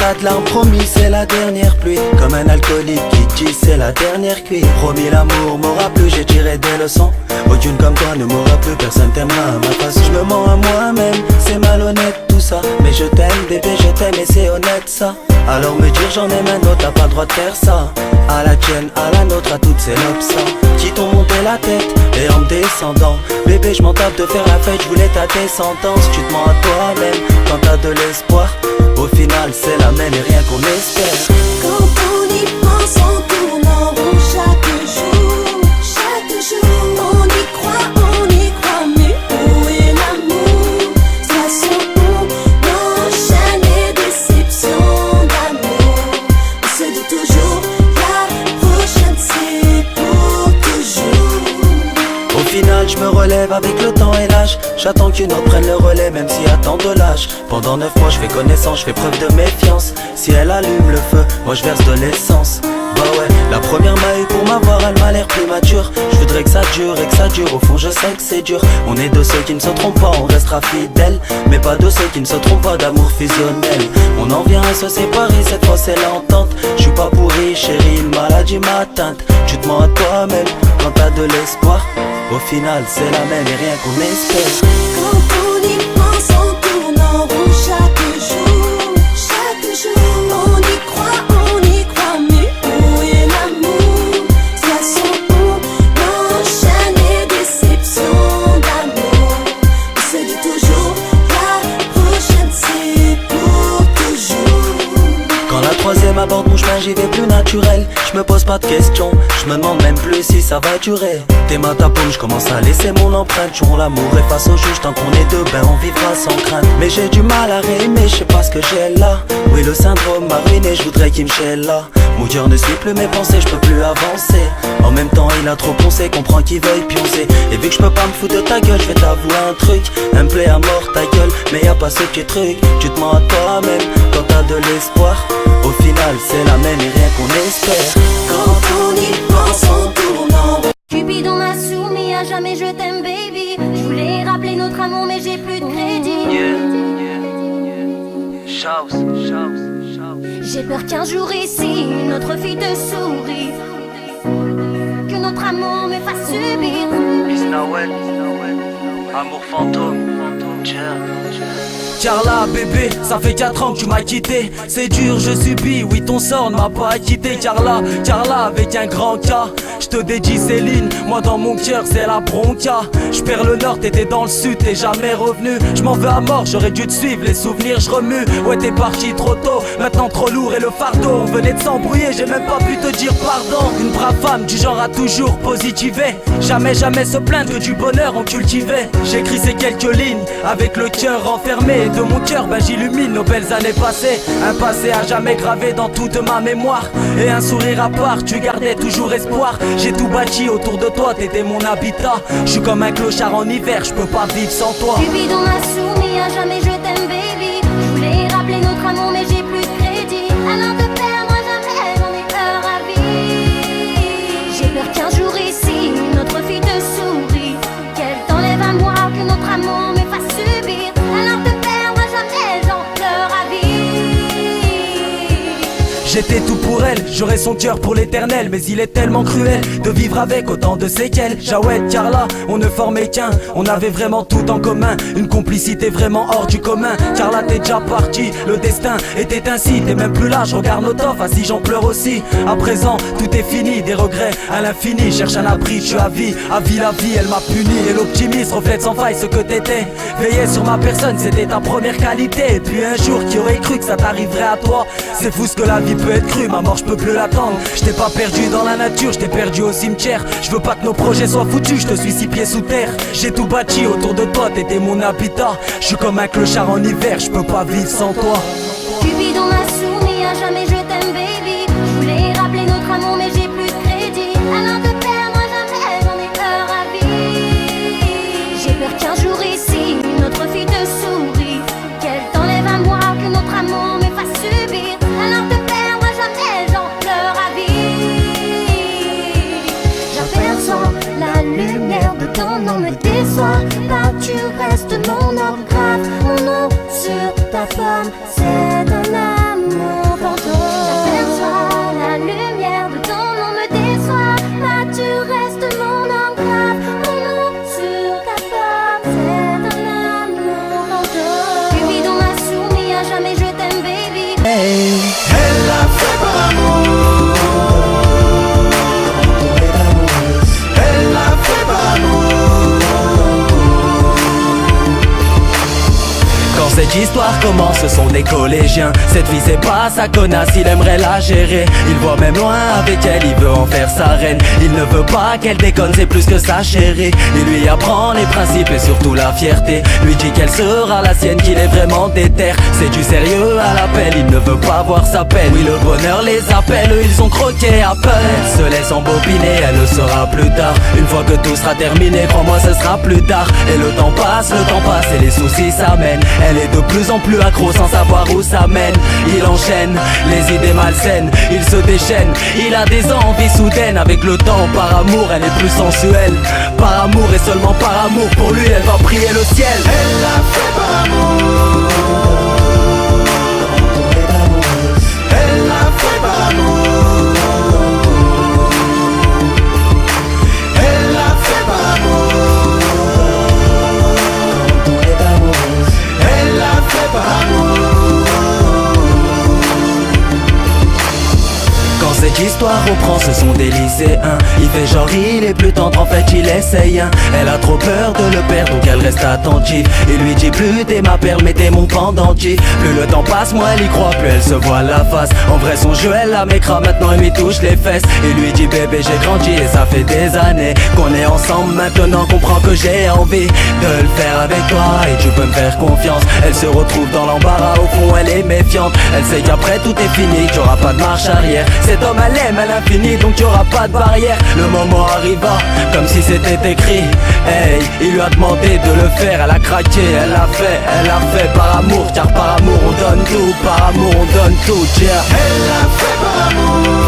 pas de larmes, promis c'est la dernière pluie. Comme un alcoolique qui dit c'est la dernière cuite. Promis l'amour m'aura plu, j'ai tiré des leçons. Aucune comme toi ne m'aura plus, personne t'aimera à ma face. Je me mens à moi-même, c'est malhonnête tout ça. Mais je t'aime bébé, je t'aime et c'est honnête ça. Alors me dire j'en aime un autre, t'as pas le droit de faire ça. À la tienne, à la nôtre, à toutes ces lobes ça. Qui t'ont monté la tête et en me descendant. Bébé je m'en tape de faire la fête, je voulais ta descendance. Tu te mens à toi-même quand t'as de l'espoir. Au final c'est la même et rien qu'on espère. Quand on y pense on tourne en rond chaque jour. Chaque jour on y croit mais où est l'amour? De toute façon on enchaîne les déceptions d'amour. On se dit toujours la prochaine c'est pour toujours. Au final je me relève avec le temps et l'âge. J'attends qu'une autre prenne le relais même s'il y a tant de lâches. Pendant 9 mois je fais connaissance, je fais preuve de méfiance. Si elle allume le feu, moi je verse de l'essence. Bah ouais, la première m'a eu pour m'avoir, elle m'a l'air plus mature. Je voudrais que ça dure et que ça dure, au fond je sais que c'est dur. On est de ceux qui ne se trompent pas, on restera fidèles. Mais pas de ceux qui ne se trompent pas d'amour fusionnel. On en vient à se séparer, cette fois c'est l'entente. Je suis pas pourri chérie, une maladie m'atteinte. Tu te mens à toi-même quand t'as de l'espoir. Au final c'est la même et rien qu'on espère. Quand on y pense on tourne en rond chaque jour. Chaque jour on y croit mais où est l'amour? De toute façon on enchaîne les déceptions d'amour. On se dit toujours la prochaine c'est pour toujours. Quand la troisième aborde mon chemin, j'y vais plus naturel. Je me pose pas de questions, je me demande même plus si ça va durer. T'es ma tapome, je commence à laisser mon empreinte. Jouons l'amour et face au juge, tant qu'on est deux, ben on vivra sans crainte. Mais j'ai du mal à réaimer, je sais pas ce que j'ai là. Oui le syndrome m'a ruiné, je voudrais qu'il me chèle là. Mon cœur ne suit plus mes pensées, je peux plus avancer. En même temps il a trop poncé, comprends qu'il veuille pioncer. Et vu que je peux pas me foutre de ta gueule, je vais t'avouer un truc. Un plaît à mort ta gueule, mais y a pas ce petit truc. Tu te mens à toi-même quand t'as de l'espoir. Au final c'est la même et rien qu'on espère. Quand on y pense on tourne en rond. Cupidon m'a soumis à jamais je t'aime baby. Je voulais rappeler notre amour mais j'ai plus de crédit. J'ai peur qu'un jour ici notre fille te sourie, que notre amour me fasse subir. Amour fantôme, Carla bébé, ça fait 4 ans que tu m'as quitté. C'est dur, je subis, oui ton sort ne m'a pas quitté. Carla avec un grand K. Je te dédie Céline, moi dans mon cœur c'est la bronca. Je perds le nord, t'étais dans le sud, t'es jamais revenu. Je m'en veux à mort, j'aurais dû te suivre, les souvenirs je remue. Ouais t'es parti trop tôt, maintenant trop lourd et le fardeau. On venait de s'embrouiller, j'ai même pas pu te dire pardon. Une brave femme du genre à toujours positiver. Jamais se plaindre que du bonheur on cultivait. J'écris ces quelques lignes avec le cœur enfermé. De mon cœur, ben j'illumine nos belles années passées. Un passé à jamais gravé dans toute ma mémoire. Et un sourire à part, tu gardais toujours espoir. J'ai tout bâti autour de toi, t'étais mon habitat. Je suis comme un clochard en hiver, je peux pas vivre sans toi. Cupidon m'a soumis à jamais je t'aime baby. Je voulais rappeler notre amour mais j'ai plus de crédit. Alors te perdre à jamais, j'en ai peur à vie. J'ai peur qu'un jour ici notre fille te sourie, qu'elle t'enlève à moi, que notre amour me fasse subir. Alors te perdre à jamais, j'en pleure à vie. J'étais tout pour elle, j'aurais son cœur pour l'éternel. Mais il est tellement cruel de vivre avec autant de séquelles. Jawed, Carla, on ne formait qu'un. On avait vraiment tout en commun, une complicité vraiment hors du commun. Carla t'es déjà partie, le destin était ainsi. T'es même plus là, je regarde nos toffes, assis j'en pleure aussi. À présent, tout est fini, des regrets à l'infini. Cherche un abri, je suis à vie la vie elle m'a puni. Et l'optimisme reflète sans faille ce que t'étais. Veiller sur ma personne, c'était ta première qualité. Et puis un jour, qui aurait cru que ça t'arriverait à toi? C'est fou ce que la vie peut être crue, ma mort je peux plus l'attendre. Je t'ai pas perdu dans la nature, je t'ai perdu au cimetière. Je veux pas que nos projets soient foutus, je te suis 6 pieds sous terre. J'ai tout bâti autour de toi, t'étais mon habitat. Je suis comme un clochard en hiver, je peux pas vivre sans toi. Cupidon m'a soumis à jamais je t'aime baby. Je voulais rappeler notre amour mais j'ai plus de crédit. Alors te perdre à jamais, j'en ai peur à vie. J'ai peur qu'un jour ici notre fille te sourie, qu'elle t'enlève à moi, que notre amour me fasse subir. Alors te perdre à jamais, j'en pleure à vie. J'aperçois la lumière de ton nom me déçoit. Pas tu restes mon orthographe, mon nom sur ta pomme, c'est de l'amour. cette histoire commence, ce sont des collégiens. Cette fille c'est pas sa connasse, il aimerait la gérer. Il voit même loin avec elle, il veut en faire sa reine. Il ne veut pas qu'elle déconne, c'est plus que sa chérie. Il lui apprend les principes et surtout la fierté. Lui dit qu'elle sera la sienne, qu'il est vraiment déter. C'est du sérieux à l'appel, il ne veut pas voir sa peine. Oui, le bonheur les appelle, eux ils ont croqué à peine. Elle se laisse embobiner, elle le saura plus tard. Une fois que tout sera terminé, crois-moi ce sera plus tard. Et le temps passe et les soucis s'amènent. Elle est de plus en plus accro sans savoir où ça mène. Il enchaîne les idées malsaines, il se déchaîne. Il a des envies soudaines. Avec le temps, par amour, elle est plus sensuelle. Par amour et seulement par amour, pour lui elle va prier le ciel. Elle l'a fait par amour. Elle l'a fait par amour. Elle l'a fait par amour. Elle l'a fait par amour. Quand cette histoire reprend, ce sont des lycéens. Il fait genre il est plus tendre, en fait il essaye. Elle a trop peur de le perdre, donc elle reste attentive. Il lui dit plus t'es ma perle mais t'es mon pendentif. Plus le temps passe, moins elle y croit, plus elle se voit la face. En vrai son jeu elle la m'écrase, maintenant elle lui touche les fesses. Il lui dit bébé j'ai grandi et ça fait des années qu'on est ensemble. Maintenant comprends que j'ai envie de le faire avec toi et tu peux me faire confiance. Elle se retrouve dans l'embarras, au fond elle est méfiante. Elle sait qu'après tout est fini, qu'il y aura pas de marche arrière. Cet homme elle aime à l'infini, donc il y aura pas de barrière. Le moment arriva, comme si c'était écrit. Hey, il lui a demandé de le faire, elle a craqué, elle l'a fait par amour. Car par amour on donne tout, par amour on donne tout, yeah. Elle l'a fait par amour.